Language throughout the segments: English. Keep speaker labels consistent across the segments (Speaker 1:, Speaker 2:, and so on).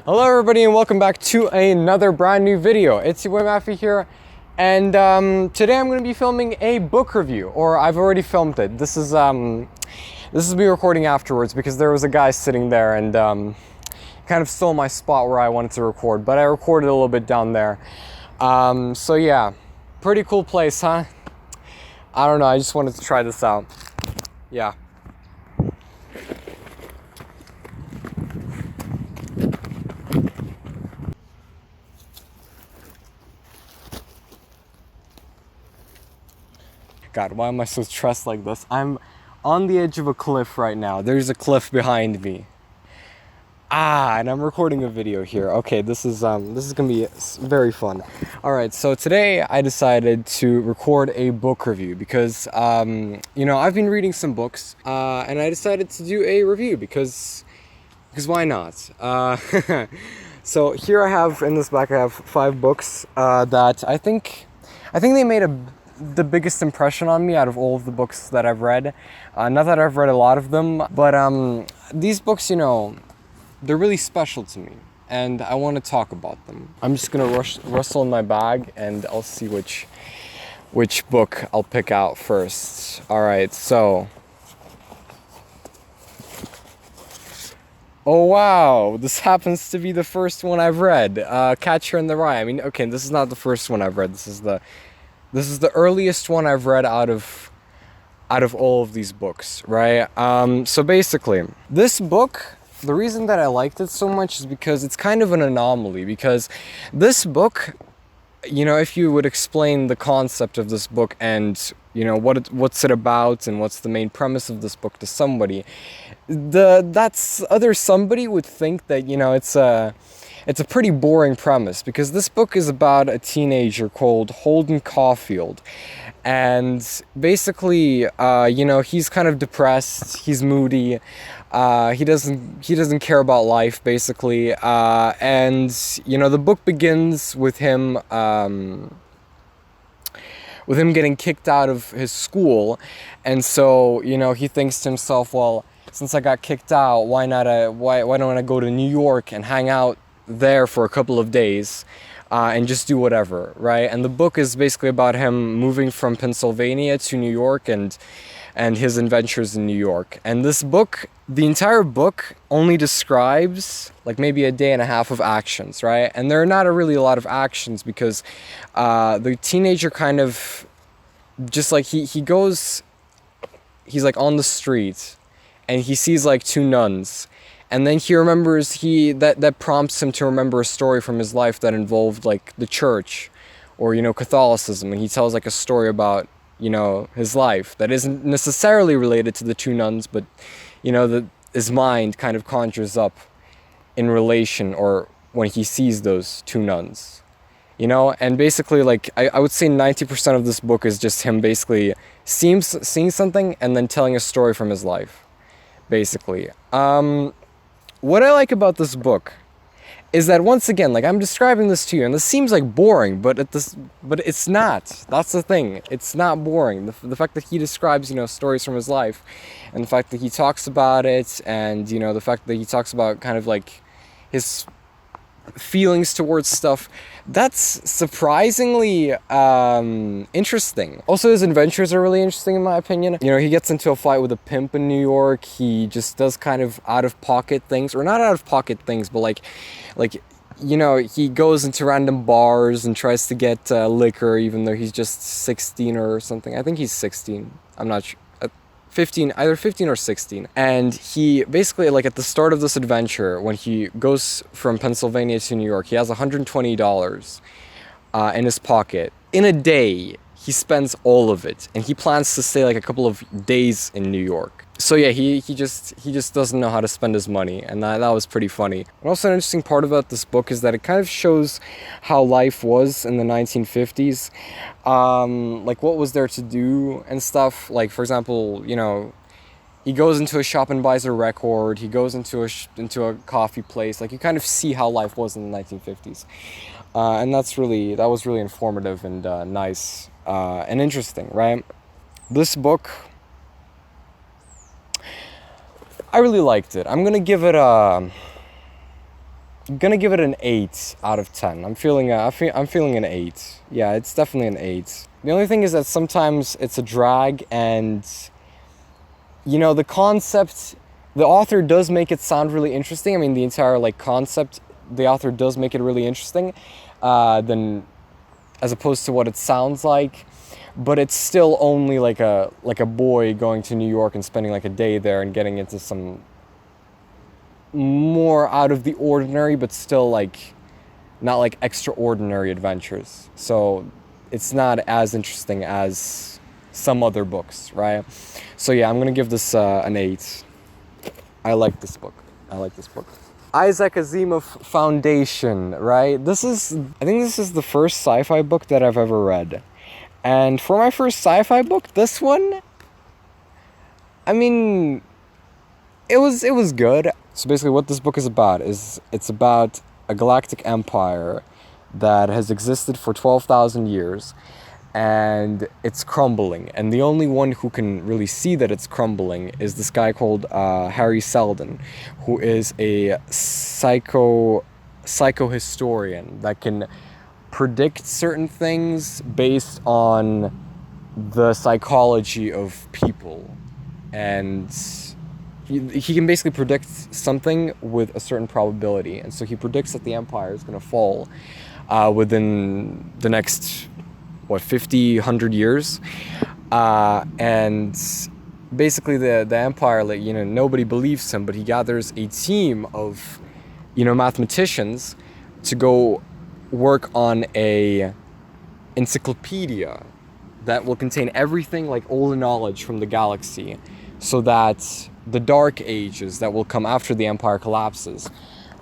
Speaker 1: Hello everybody and welcome back to another brand new video. It's your boy Maffy here, and today I'm going to be filming a book review, or I've already filmed it. This is me recording afterwards because there was a guy sitting there and kind of stole my spot where I wanted to record, but I recorded a little bit down there. So yeah, pretty cool place, huh? I don't know, I just wanted to try this out. Yeah. God, why am I so stressed like this? I'm on the edge of a cliff right now. There's a cliff behind me. And I'm recording a video here. Okay, this is gonna be very fun. All right, so today I decided to record a book review because you know, I've been reading some books, and I decided to do a review because why not? So here I have in this back I have 5 books that I think they made the biggest impression on me out of all of the books that I've read. Not that I've read a lot of them, but these books, you know, they're really special to me, and I want to talk about them. I'm just gonna rustle in my bag, and I'll see which book I'll pick out first. All right, so. Oh wow, this happens to be the first one I've read, Catcher in the Rye. I mean, okay, this is not the first one I've read. This is the earliest one I've read out of all of these books, right? So basically, this book, the reason that I liked it so much is because it's kind of an anomaly, because this book, you know, if you would explain the concept of this book and, you know, what's it about and what's the main premise of this book to somebody, that other somebody would think that, you know, it's a pretty boring premise, because this book is about a teenager called Holden Caulfield, and basically, you know, he's kind of depressed, he's moody, he doesn't care about life, basically, and, you know, the book begins with him getting kicked out of his school, and so, you know, he thinks to himself, well, since I got kicked out, why don't I go to New York and hang out there for a couple of days and just do whatever, right? And the book is basically about him moving from Pennsylvania to New York and his adventures in New York. And this book, the entire book only describes like maybe a day and a half of actions, right? And there are not really a lot of actions because the teenager kind of just like he's like on the street and he sees like 2 nuns. And then he remembers, that prompts him to remember a story from his life that involved like the church or, you know, Catholicism. And he tells like a story about, you know, his life that isn't necessarily related to the 2 nuns, but, you know, his mind kind of conjures up in relation or when he sees those 2 nuns, you know. And basically, like, I would say 90% of this book is just him basically seeing something and then telling a story from his life, basically. What I like about this book is that, once again, like, I'm describing this to you, and this seems like boring, but it's not. That's the thing. It's not boring. The fact that he describes, you know, stories from his life, and the fact that he talks about it, and, you know, the fact that he talks about kind of like his feelings towards stuff, that's surprisingly interesting. Also, his adventures are really interesting in my opinion. You know, he gets into a fight with a pimp in New York. He just does kind of out-of-pocket things, or not out-of-pocket things, but like, you know, he goes into random bars and tries to get liquor, even though he's just 16 or something. I think he's 16. I'm not sure. 15, either 15 or 16. And he basically, like, at the start of this adventure, when he goes from Pennsylvania to New York, he has $120 in his pocket. In a day, he spends all of it, and he plans to stay like a couple of days in New York. So yeah, he just doesn't know how to spend his money, and that was pretty funny. And also, an interesting part about this book is that it kind of shows how life was in the 1950s, like what was there to do and stuff. Like, for example, you know, he goes into a shop and buys a record. He goes into a coffee place. Like, you kind of see how life was in the 1950s, and that was really informative and nice and interesting, right? This book, I really liked it. I'm gonna give it a I'm gonna give it an 8 out of 10. I'm feeling an 8. Yeah, it's definitely an 8. The only thing is that sometimes it's a drag, and the concept, the author does make it sound really interesting. I mean, the entire like concept, the author does make it really interesting, than as opposed to what it sounds like. But it's still only like a boy going to New York and spending like a day there and getting into some more out of the ordinary, but still like not like extraordinary adventures. So it's not as interesting as some other books, right? So yeah, I'm gonna give this an 8. I like this book. Isaac Asimov Foundation, right? I think this is the first sci-fi book that I've ever read. And for my first sci-fi book, this one, I mean, it was good. So basically what this book is about is it's about a galactic empire that has existed for 12,000 years, and it's crumbling. And the only one who can really see that it's crumbling is this guy called Harry Seldon, who is a psychohistorian that can predict certain things based on the psychology of people. And he can basically predict something with a certain probability, and so he predicts that the empire is going to fall within the next 50, 100 years, and basically the empire, like, nobody believes him, but he gathers a team of mathematicians to go work on a encyclopedia that will contain everything, like all the knowledge from the galaxy, so that the dark ages that will come after the empire collapses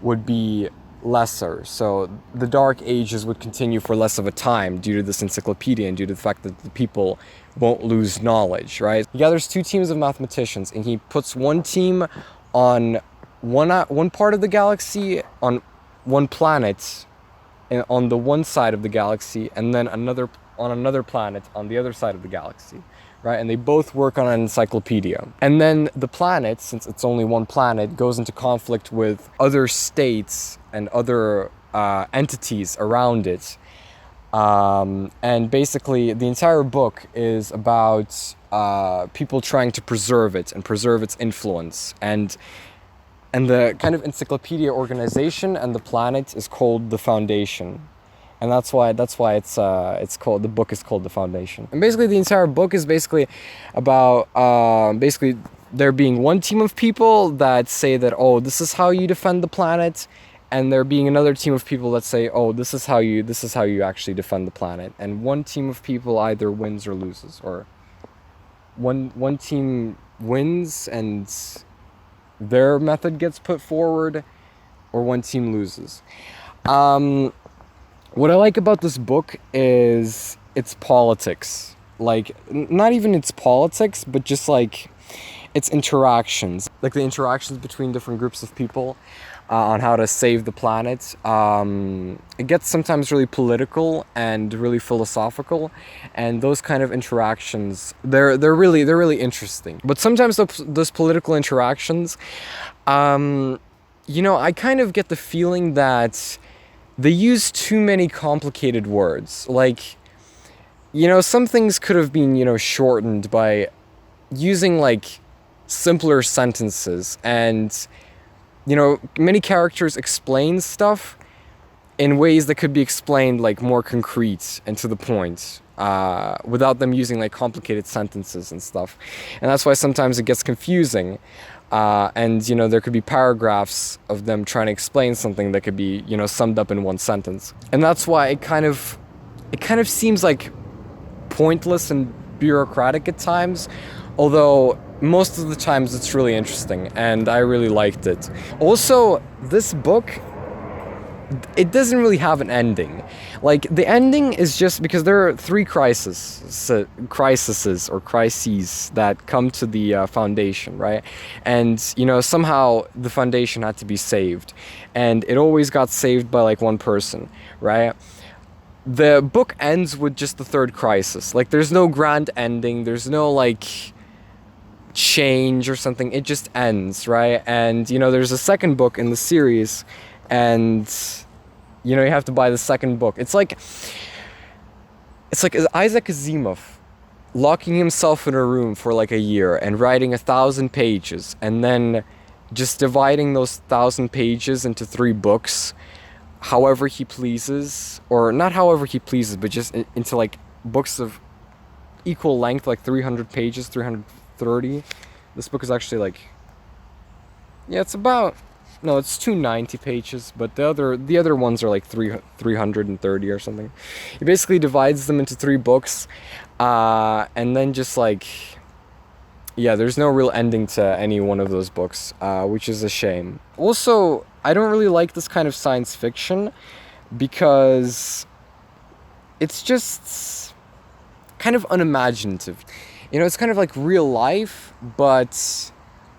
Speaker 1: would be lesser. So the dark ages would continue for less of a time due to this encyclopedia and due to the fact that the people won't lose knowledge, right? He gathers 2 teams of mathematicians, and he puts one team on one part of the galaxy, on one planet, and on the one side of the galaxy, and then another planet on the other side of the galaxy, right? And they both work on an encyclopedia. And then the planet, since it's only one planet, goes into conflict with other states and other entities around it. And basically, the entire book is about people trying to preserve it and preserve its influence. And the kind of encyclopedia organization and the planet is called the Foundation. And that's why it's called, the book is called The Foundation. And basically the entire book is basically about basically there being one team of people that say that, oh, this is how you defend the planet, and there being another team of people that say, oh, this is how you actually defend the planet. And one team of people either wins or loses, or one team wins and their method gets put forward, or one team loses. What I like about this book is its politics. Like, not even its politics, but just like its interactions. Like the interactions between different groups of people on how to save the planet. It gets sometimes really political and really philosophical, and those kind of interactions, they're really interesting. But sometimes those political interactions, I kind of get the feeling that they use too many complicated words. Like, some things could have been, shortened by using like simpler sentences, and many characters explain stuff in ways that could be explained like more concrete and to the point, without them using like complicated sentences and stuff. And that's why sometimes it gets confusing. And there could be paragraphs of them trying to explain something that could be summed up in one sentence. And that's why it kind of seems like pointless and bureaucratic at times, although most of the times it's really interesting, and I really liked it. Also, this book, it doesn't really have an ending. Like, the ending is just because there are 3 crises that come to the Foundation, right? And, somehow the Foundation had to be saved. And it always got saved by, like, one person, right? The book ends with just the 3rd crisis. Like, there's no grand ending. There's no, like, change or something. It just ends, right? And, there's a second book in the series, and you know, you have to buy the second book. It's like Isaac Asimov locking himself in a room for like a year and writing 1,000 pages, and then just dividing those 1,000 pages into 3 books however he pleases, or not however he pleases, but just into like books of equal length, like 300 pages, 330. This book is actually like, yeah, it's 290 pages, but the other ones are like 330 or something. He basically divides them into 3 books, and then just like, yeah, there's no real ending to any one of those books, which is a shame. Also, I don't really like this kind of science fiction because it's just kind of unimaginative. You know, it's kind of like real life, but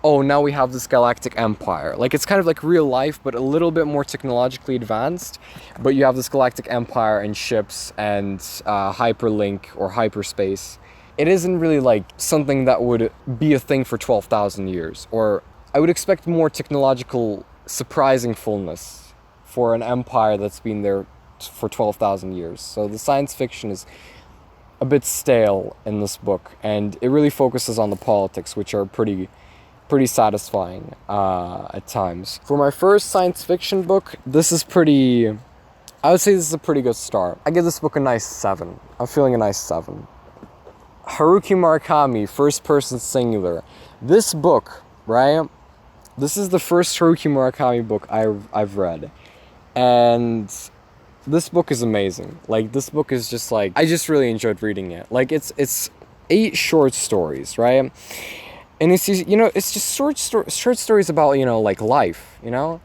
Speaker 1: oh, now we have this galactic empire. Like, it's kind of like real life, but a little bit more technologically advanced. But you have this galactic empire and ships and hyperlink or hyperspace. It isn't really like something that would be a thing for 12,000 years. Or I would expect more technological surprising fullness for an empire that's been there for 12,000 years. So the science fiction is a bit stale in this book, and it really focuses on the politics, which are pretty satisfying at times. For my first science fiction book, I would say this is a pretty good start. I give this book a nice 7. I'm feeling a nice 7. Haruki Murakami, first person singular. This book, right? This is the first Haruki Murakami book I've read. And this book is amazing. Like, this book is just like, I just really enjoyed reading it. Like, it's 8 short stories, right? And it's just, you know, it's just short stories about, you know, like life, you know?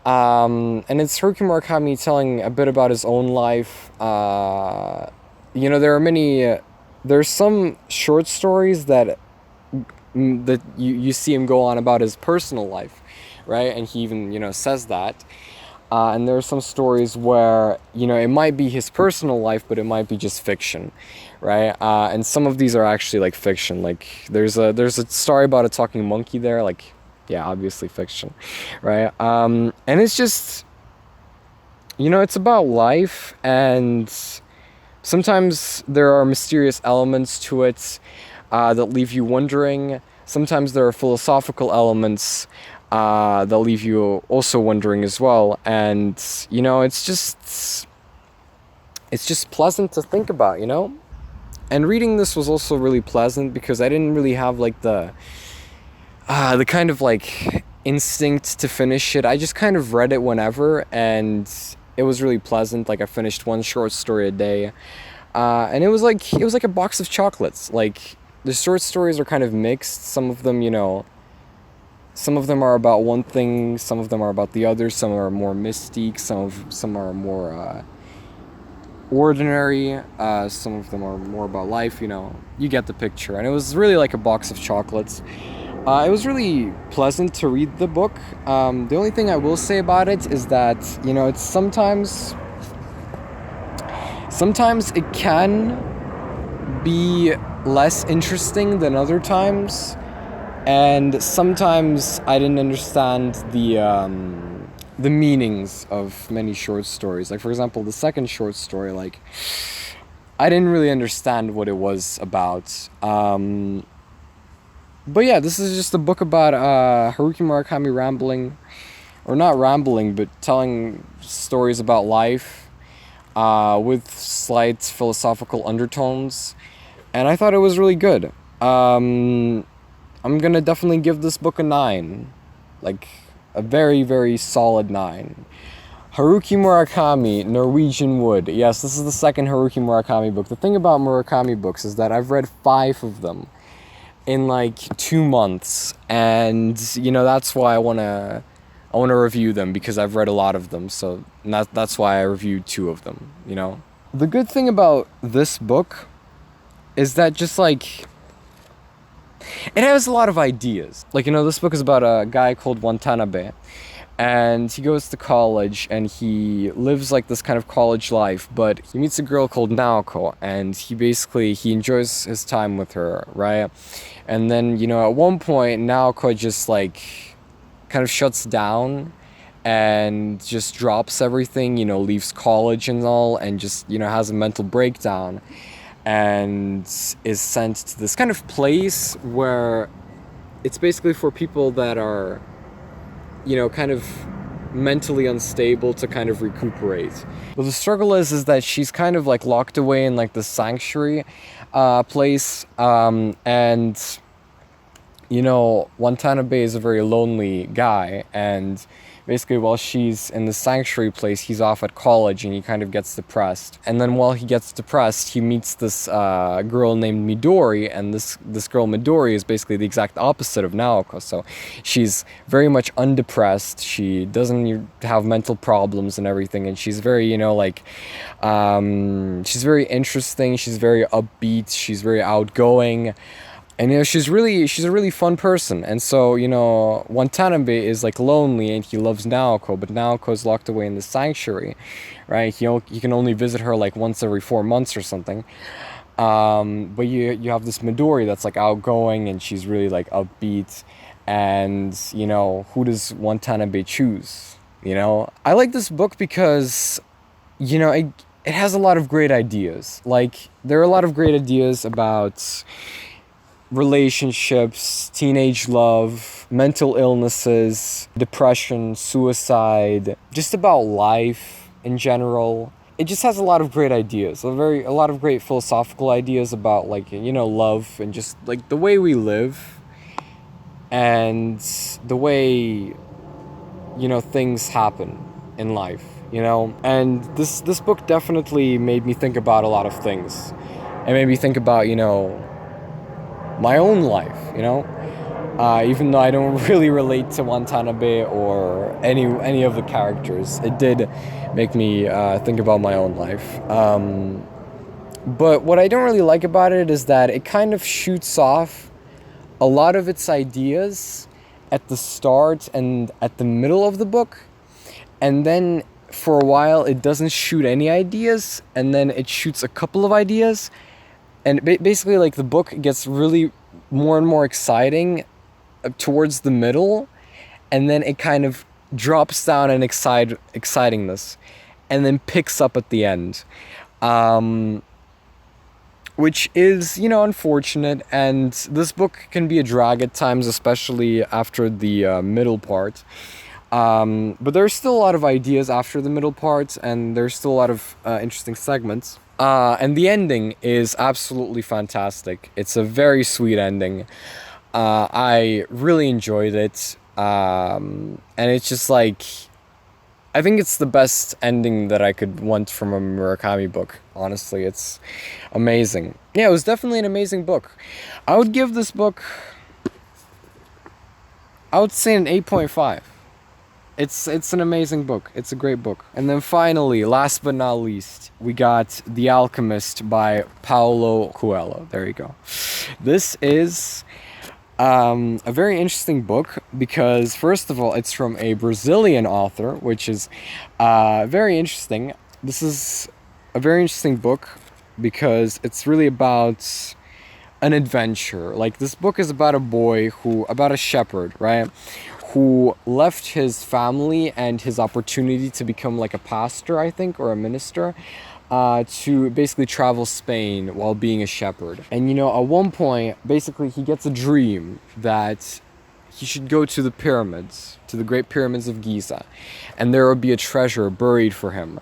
Speaker 1: And it's Haruki Murakami telling a bit about his own life. You know, there's some short stories that you see him go on about his personal life, right? And he even, you know, says that. And there are some stories where, you know, it might be his personal life, but it might be just fiction, right? And some of these are actually like fiction. Like there's a story about a talking monkey there, like, yeah, obviously fiction, right? And it's just, you know, it's about life, and sometimes there are mysterious elements to it that leave you wondering. Sometimes there are philosophical elements that leave you also wondering as well. And, you know, it's just pleasant to think about, you know? And reading this was also really pleasant because I didn't really have like the kind of like instinct to finish it. I just kind of read it whenever, and it was really pleasant. Like, I finished one short story a day. And it was like a box of chocolates. Like, the short stories are kind of mixed. Some of them, you know, some of them are about one thing, some of them are about the other, some are more mystique, some are more ordinary, some of them are more about life, you know. You get the picture. And it was really like a box of chocolates. It was really pleasant to read the book. The only thing I will say about it is that, you know, it's sometimes it can be less interesting than other times, and sometimes I didn't understand the meanings of many short stories. Like, for example, the second short story, like, I didn't really understand what it was about. But yeah, this is just a book about Haruki Murakami rambling, or not rambling, but telling stories about life with slight philosophical undertones. And I thought it was really good. I'm gonna definitely give this book a 9. Like, a very, very solid 9. Haruki Murakami, Norwegian Wood. Yes, this is the second Haruki Murakami book. The thing about Murakami books is that I've read 5 of them in like 2 months. And, you know, that's why I wanna review them, because I've read a lot of them. So that's why I reviewed 2 of them, you know? The good thing about this book is that just like, it has a lot of ideas. Like, you know, this book is about a guy called Watanabe, and he goes to college and he lives like this kind of college life, but he meets a girl called Naoko, and he enjoys his time with her, right? And then, you know, at one point Naoko just like kind of shuts down and just drops everything, leaves college and all, and just, has a mental breakdown, and is sent to this kind of place where it's basically for people that are, kind of mentally unstable to kind of recuperate. But the struggle is that she's kind of like locked away in like the sanctuary place, and Watanabe is a very lonely guy, and basically while she's in the sanctuary place, he's off at college and he kind of gets depressed. And then while he gets depressed, he meets this girl named Midori, and this girl Midori is basically the exact opposite of Naoko. So she's very much undepressed, she doesn't have mental problems and everything, and she's very, she's very interesting, she's very upbeat, she's very outgoing. And she's a really fun person. And so, Watanabe is like lonely and he loves Naoko, but Naoko's locked away in the sanctuary, right? He can only visit her like once every 4 months or something. But you have this Midori that's like outgoing and she's really like upbeat. And, who does Watanabe choose? I like this book because, it has a lot of great ideas. Like, there are a lot of great ideas about relationships, teenage love, mental illnesses, depression, suicide, just about life in general. It just has a lot of great ideas, a lot of great philosophical ideas about like, love and just like the way we live and the way, things happen in life, And this book definitely made me think about a lot of things. It made me think about, my own life, even though I don't really relate to Watanabe or any of the characters, it did make me think about my own life. But what I don't really like about it is that it kind of shoots off a lot of its ideas at the start and at the middle of the book, and then for a while it doesn't shoot any ideas, and then it shoots a couple of ideas. And basically, like, the book gets really more and more exciting towards the middle, and then it kind of drops down in excitingness, and then picks up at the end, which is, unfortunate. And this book can be a drag at times, especially after the middle part. But there's still a lot of ideas after the middle part, and there's still a lot of interesting segments. And the ending is absolutely fantastic. It's a very sweet ending. I really enjoyed it. And it's just like, I think it's the best ending that I could want from a Murakami book. Honestly, it's amazing. Yeah, it was definitely an amazing book. I would give this book, I would say an 8.5. It's an amazing book. It's a great book. And then finally, last but not least, we got The Alchemist by Paolo Coelho. There you go. This is a very interesting book because, first of all, it's from a Brazilian author, which is very interesting. This is a very interesting book because it's really about an adventure. Like, this book is about about a shepherd, right? Who left his family and his opportunity to become like a pastor, I think, or a minister, to basically travel Spain while being a shepherd. And at one point, basically he gets a dream that he should go to the pyramids, to the Great Pyramids of Giza, and there will be a treasure buried for him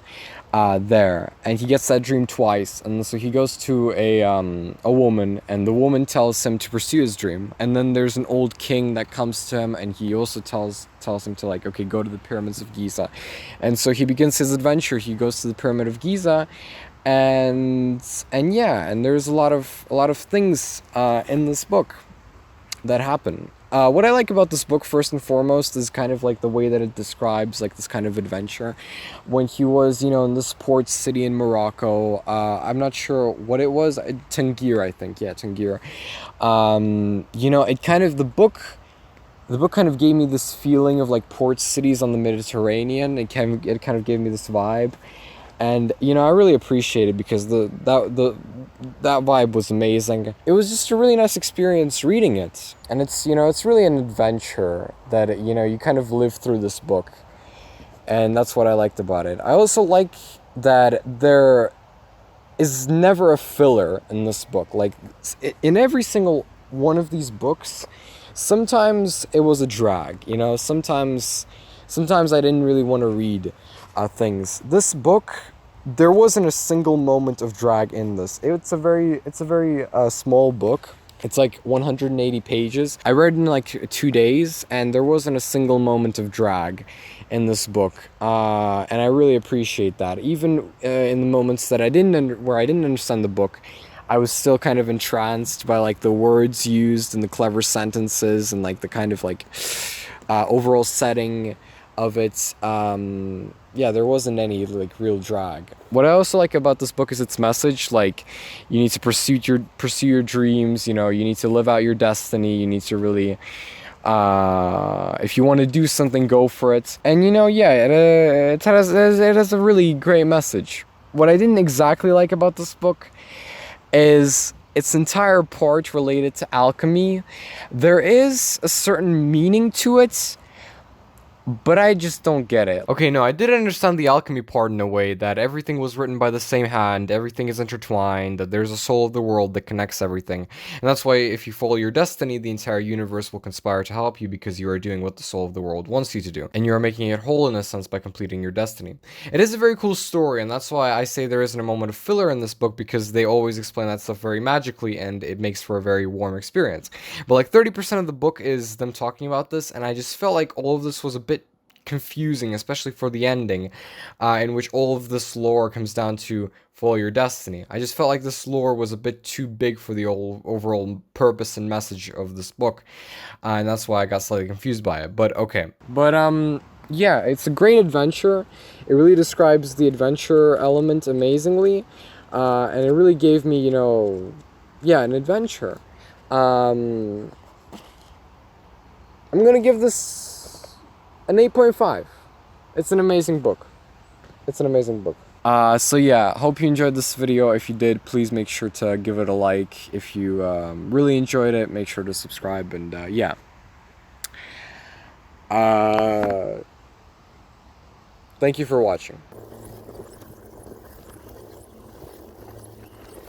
Speaker 1: there. And he gets that dream twice, and so he goes to a woman, and the woman tells him to pursue his dream. And then there's an old king that comes to him, and he also tells him to, like, okay, go to the pyramids of Giza. And so he begins his adventure. He goes to the pyramid of Giza, and there's a lot of things in this book that happen. What I like about this book, first and foremost, is kind of like the way that it describes like this kind of adventure. When he was, in this port city in Morocco, I'm not sure what it was, Tangier, I think, yeah, Tangier. It kind of, the book kind of gave me this feeling of like port cities on the Mediterranean. It kind of gave me this vibe. And I really appreciate it because that vibe was amazing. It was just a really nice experience reading it, and it's it's really an adventure that you kind of live through this book. And that's what I liked about it. I also like that there is never a filler in this book. Like, in every single one of these books, sometimes it was a drag, you know? Sometimes I didn't really want to read things. This book, there wasn't a single moment of drag in this. It's a very small book. It's like 180 pages. I read it in like 2 days, and there wasn't a single moment of drag in this book, and I really appreciate that. Even in the moments that where I didn't understand the book, I was still kind of entranced by like the words used and the clever sentences and like the kind of like overall setting of it. Yeah, there wasn't any like real drag. What I also like about this book is its message. Like, you need to pursue your dreams. You know, you need to live out your destiny. You need to really, if you want to do something, go for it. And you know, yeah, it has a really great message. What I didn't exactly like about this book is its entire part related to alchemy. There is a certain meaning to it, but I just don't get it. Okay, no, I did understand the alchemy part in a way that everything was written by the same hand, everything is intertwined, that there's a soul of the world that connects everything. And that's why if you follow your destiny, the entire universe will conspire to help you because you are doing what the soul of the world wants you to do. And you are making it whole in a sense by completing your destiny. It is a very cool story, and that's why I say there isn't a moment of filler in this book, because they always explain that stuff very magically, and it makes for a very warm experience. But like 30% of the book is them talking about this, and I just felt like all of this was a bit confusing, especially for the ending, in which all of this lore comes down to follow your destiny. I just felt like this lore was a bit too big for the overall purpose and message of this book, and that's why I got slightly confused by it. But okay. But yeah, it's a great adventure. It really describes the adventure element amazingly, and it really gave me, you know, yeah, an adventure. I'm gonna give this an 8.5. It's an amazing book. It's an amazing book. So yeah, hope you enjoyed this video. If you did, please make sure to give it a like. If you really enjoyed it, make sure to subscribe, and yeah. Thank you for watching.